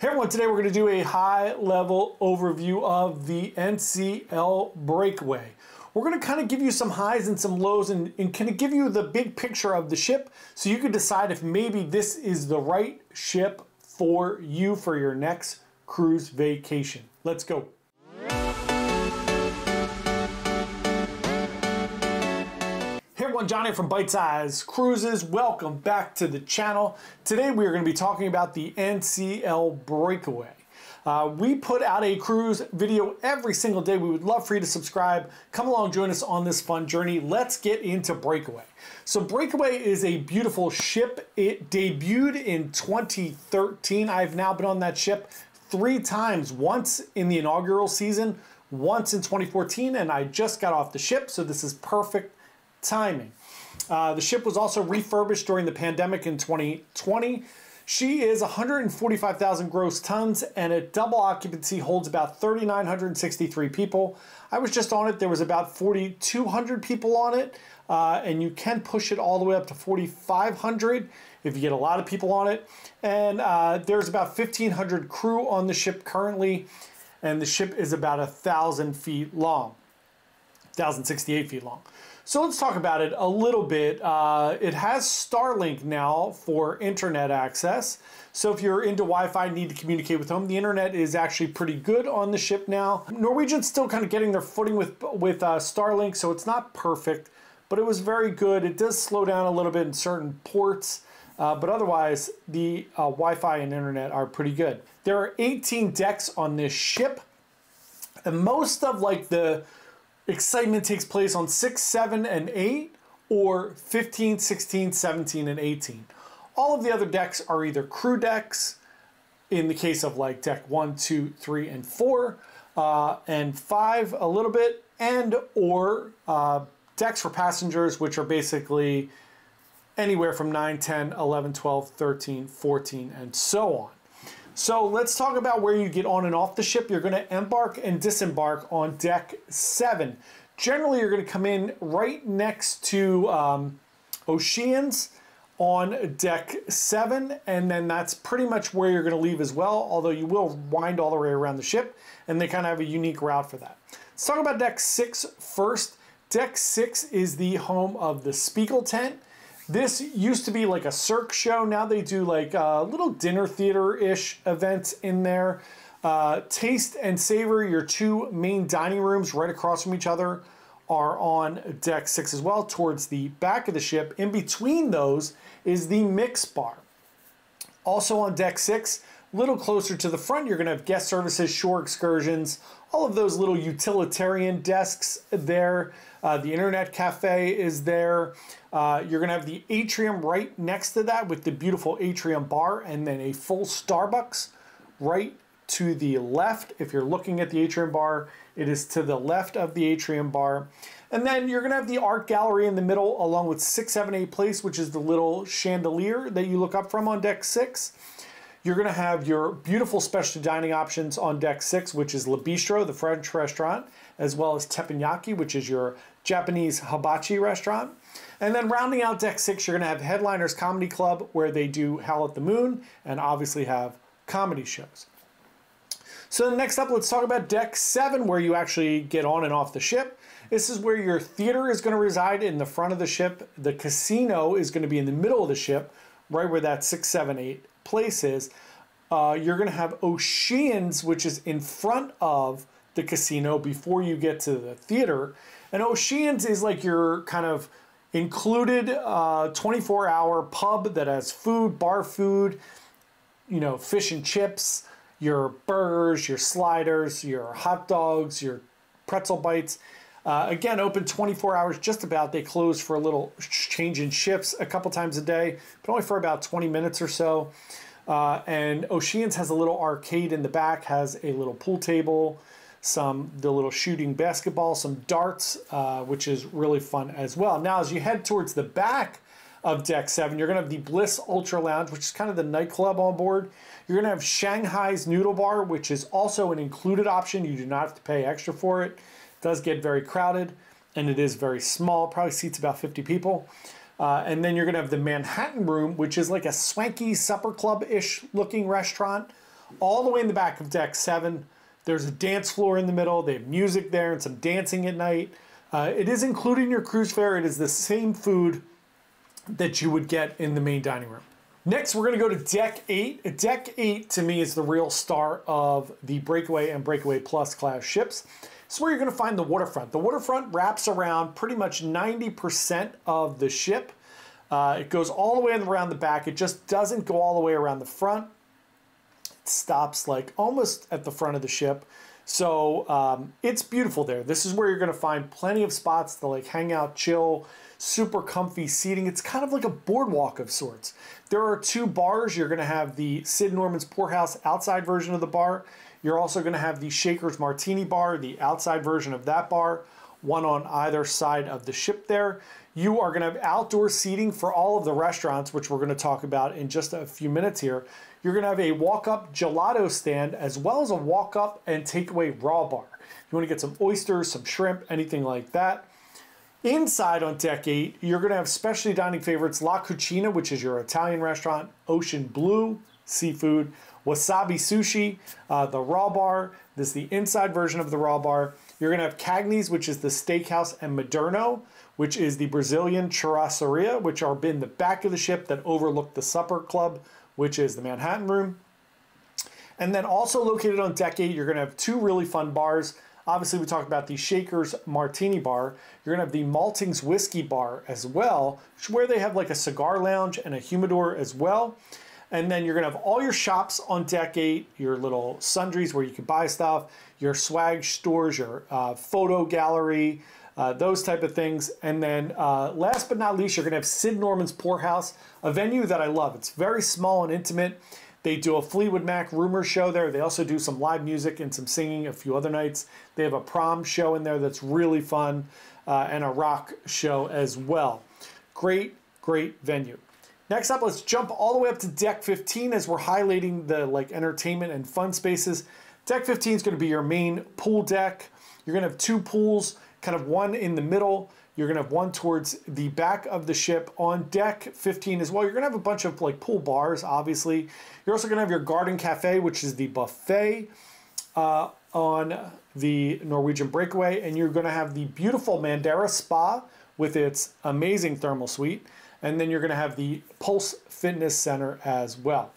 Hey everyone, today we're going to do a high-level overview of the NCL Breakaway. We're going to kind of give you some highs and some lows and kind of give you the big picture of the ship so you can decide if maybe this is the right ship for you for your next cruise vacation. Let's go. Hey everyone, Johnny from Bite Size Cruises. Welcome back to the channel. Today we are going to be talking about the NCL Breakaway. We put out a cruise video every single day. We would love for you to subscribe. Come along, join us on this fun journey. Let's get into Breakaway. So Breakaway is a beautiful ship. It debuted in 2013. I've now been on that ship 3 times, once in the inaugural season, once in 2014, and I just got off the ship, so this is perfect timing. The ship was also refurbished during the pandemic in 2020. She is 145,000 gross tons and at double occupancy holds about 3,963 people. I was just on it. There was about 4,200 people on it, and you can push it all the way up to 4,500 if you get a lot of people on it. And there's about 1,500 crew on the ship currently, and the ship is about 1,000 feet long, 1,068 feet long. So let's talk about it a little bit. It has Starlink now for internet access. So if you're into Wi-Fi and need to communicate with home, the internet is actually pretty good on the ship now. Norwegian's still kind of getting their footing with Starlink, so it's not perfect, but it was very good. It does slow down a little bit in certain ports, but otherwise the Wi-Fi and internet are pretty good. There are 18 decks on this ship, and most of like the excitement takes place on 6, 7, and 8, or 15, 16, 17, and 18. All of the other decks are either crew decks, in the case of like deck 1, 2, 3, and 4, and 5 a little bit, and or decks for passengers, which are basically anywhere from 9, 10, 11, 12, 13, 14, and so on. So let's talk about where you get on and off the ship. You're going to embark and disembark on deck 7. Generally, you're going to come in right next to Oceans on deck 7, and then that's pretty much where you're going to leave as well, although you will wind all the way around the ship, and they kind of have a unique route for that. Let's talk about deck 6 first. Deck 6 is the home of the Spiegel tent. This used to be like a Cirque show. Now they do like a little dinner theater-ish events in there. Taste and Savor, your 2 main dining rooms right across from each other, are on deck 6 as well, towards the back of the ship. In between those is the mix bar. Also on deck 6, a little closer to the front, you're gonna have guest services, shore excursions, all of those little utilitarian desks there. The internet cafe is there. You're gonna have the atrium right next to that with the beautiful atrium bar, and then a full Starbucks right to the left. If you're looking at the atrium bar, it is to the left of the atrium bar. And then you're gonna have the art gallery in the middle along with 6, 7, 8 place, which is the little chandelier that you look up from on deck 6. You're gonna have your beautiful specialty dining options on deck 6, which is Le Bistro, the French restaurant, as well as Teppanyaki, which is your Japanese hibachi restaurant. And then rounding out deck 6, you're gonna have Headliners Comedy Club, where they do Howl at the Moon and obviously have comedy shows. So next up, let's talk about deck 7, where you actually get on and off the ship. This is where your theater is gonna reside in the front of the ship. The casino is gonna be in the middle of the ship, right where that 6, 7, 8 place is. You're gonna have Oceans, which is in front of the casino before you get to the theater. And Oceans is like your kind of included 24-hour pub that has food, bar food, you know, fish and chips, your burgers, your sliders, your hot dogs, your pretzel bites. Again, open 24 hours just about. They close for a little change in shifts a couple times a day, but only for about 20 minutes or so. And Oceans has a little arcade in the back, has a little pool table, the little shooting basketball, some darts, which is really fun as well. Now, as you head towards the back of deck 7, you're gonna have the Bliss Ultra Lounge, which is kind of the nightclub on board. You're gonna have Shanghai's Noodle Bar, which is also an included option. You do not have to pay extra for it. It does get very crowded, and it is very small, probably seats about 50 people. And then you're gonna have the Manhattan Room, which is like a swanky supper club-ish looking restaurant All the way in the back of deck 7, there's a dance floor in the middle. They have music there and some dancing at night. It is included in your cruise fare. It is the same food that you would get in the main dining room. Next, we're going to go to Deck 8. Deck 8, to me, is the real star of the Breakaway and Breakaway Plus class ships. It's where you're going to find the waterfront. The waterfront wraps around pretty much 90% of the ship. It goes all the way around the back. It just doesn't go all the way around the front. It stops like almost at the front of the ship. So it's beautiful there. This is where you're going to find plenty of spots to like hang out, chill, super comfy seating. It's kind of like a boardwalk of sorts. There are 2 bars. You're going to have the Sid Norman's Poorhouse outside version of the bar. You're also going to have the Shaker's Martini bar, the outside version of that bar, one on either side of the ship there. You are going to have outdoor seating for all of the restaurants, which we're going to talk about in just a few minutes here. You're going to have a walk-up gelato stand as well as a walk-up and takeaway raw bar. If you want to get some oysters, some shrimp, anything like that. Inside on Deck 8, you're going to have specialty dining favorites, La Cucina, which is your Italian restaurant, Ocean Blue, seafood, Wasabi Sushi, the raw bar. This is the inside version of the raw bar. You're going to have Cagney's, which is the steakhouse, and Moderno, which is the Brazilian churrascaria, which are in the back of the ship that overlook the supper club, which is the Manhattan room. And then also located on Deck 8, you're going to have 2 really fun bars. Obviously, we talked about the Shaker's Martini bar. You're going to have the Malting's Whiskey bar as well, where they have like a cigar lounge and a humidor as well. And then you're going to have all your shops on Deck 8, your little sundries where you can buy stuff, your swag stores, your photo gallery, those type of things. And then last but not least, you're going to have Sid Norman's Poorhouse, a venue that I love. It's very small and intimate. They do a Fleetwood Mac rumor show there. They also do some live music and some singing a few other nights. They have a prom show in there that's really fun and a rock show as well. Great, great venue. Next up, let's jump all the way up to Deck 15 as we're highlighting the like entertainment and fun spaces. Deck 15 is going to be your main pool deck. You're going to have 2 pools, kind of one in the middle. You're going to have one towards the back of the ship. On Deck 15 as well, you're going to have a bunch of like pool bars, obviously. You're also going to have your garden cafe, which is the buffet on the Norwegian Breakaway. And you're going to have the beautiful Mandara Spa with its amazing thermal suite. And then you're going to have the Pulse Fitness Center as well.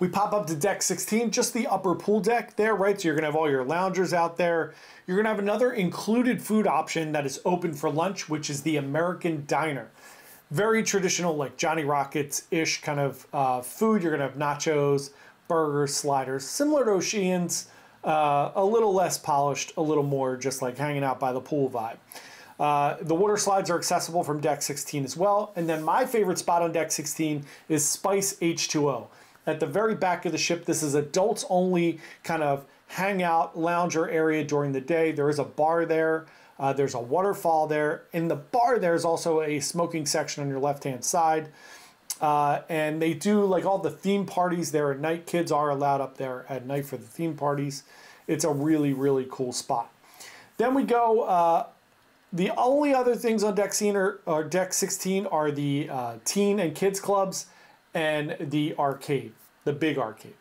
We pop up to Deck 16, just the upper pool deck there, right? So you're going to have all your loungers out there. You're going to have another included food option that is open for lunch, which is the American Diner. Very traditional, like Johnny Rockets-ish kind of food. You're going to have nachos, burgers, sliders, similar to Ocean's, a little less polished, a little more just like hanging out by the pool vibe. The water slides are accessible from Deck 16 as well. And then my favorite spot on Deck 16 is Spice H2O. At the very back of the ship, this is adults only kind of hangout lounger area during the day. There is a bar there. There's a waterfall there. In the bar, there's also a smoking section on your left-hand side. And they do like all the theme parties there at night. Kids are allowed up there at night for the theme parties. It's a really, really cool spot. Then we go, the only other things on Deck 16 are the teen and kids clubs and the arcade, the big arcade.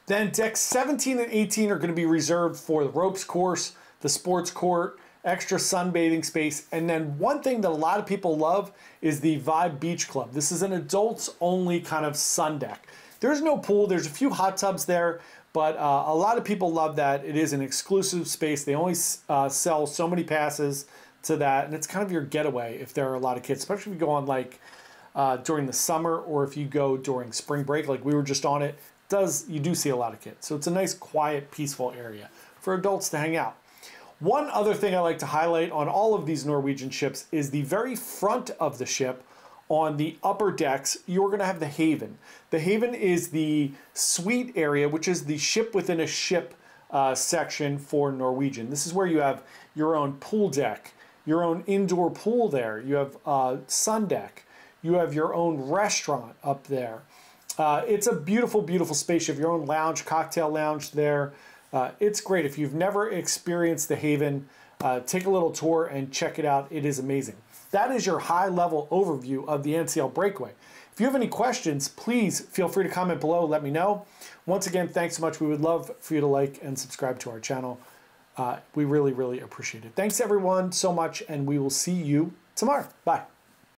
Then Decks 17 and 18 are going to be reserved for the ropes course, the sports court, extra sunbathing space, and then one thing that a lot of people love is the Vibe Beach Club. This is an adults-only kind of sun deck. There's no pool. There's a few hot tubs there, but a lot of people love that. It is an exclusive space. They only sell so many passes to that, and it's kind of your getaway if there are a lot of kids, especially if you go on like during the summer or if you go during spring break, like we were just on it. You do see a lot of kids. So it's a nice, quiet, peaceful area for adults to hang out. One other thing I like to highlight on all of these Norwegian ships is the very front of the ship. On the upper decks, you're going to have the Haven. The Haven is the suite area, which is the ship within a ship section for Norwegian. This is where you have your own pool deck, your own indoor pool there. You have sun deck. You have your own restaurant up there. It's a beautiful, beautiful space. You have your own lounge, cocktail lounge there. It's great. If you've never experienced the Haven, take a little tour and check it out. It is amazing. That is your high-level overview of the NCL Breakaway. If you have any questions, please feel free to comment below. Let me know. Once again, thanks so much. We would love for you to like and subscribe to our channel. We really, really appreciate it. Thanks everyone so much, and we will see you tomorrow. Bye.